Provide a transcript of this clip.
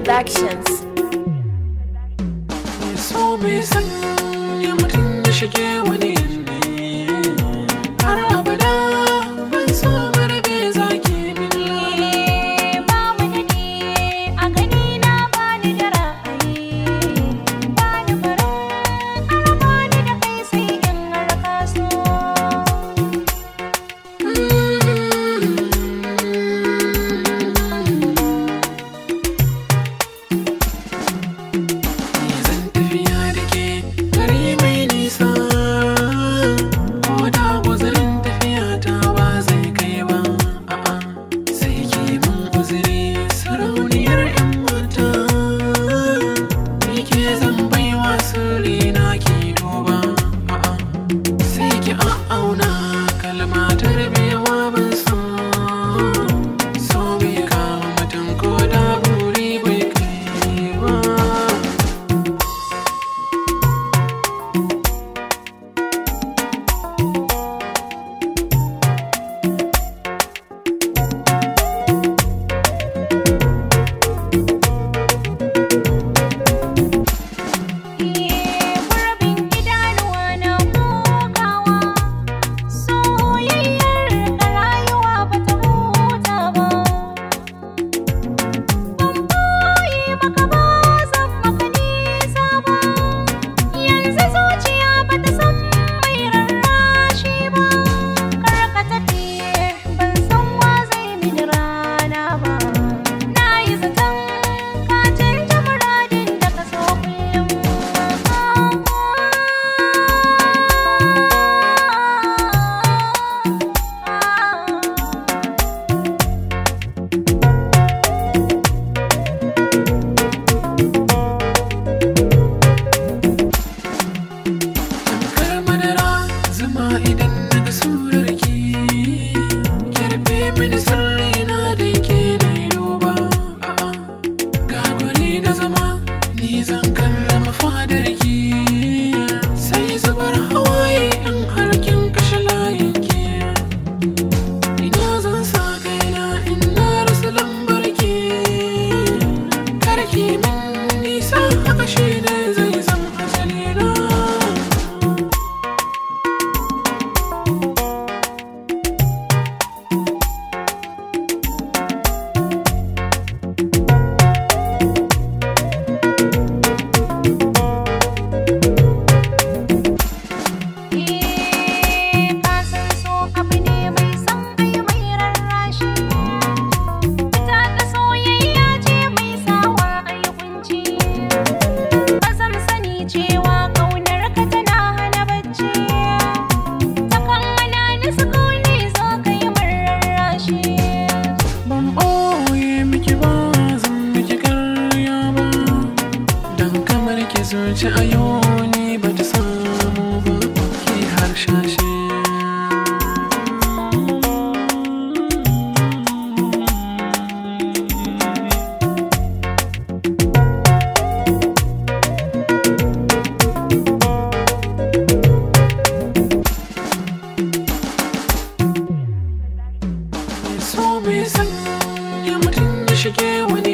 Productions. So me sanya mutum ya shige wani yanayi har abada ban so marbe zaki mini. Babu daɗi a gani na bani da ra'ayi, bani farin araba ni da kai sai in har ka so. Zuci a yau ni ba ta samu ba ki harshashe. So me sanya mutum ya shige wani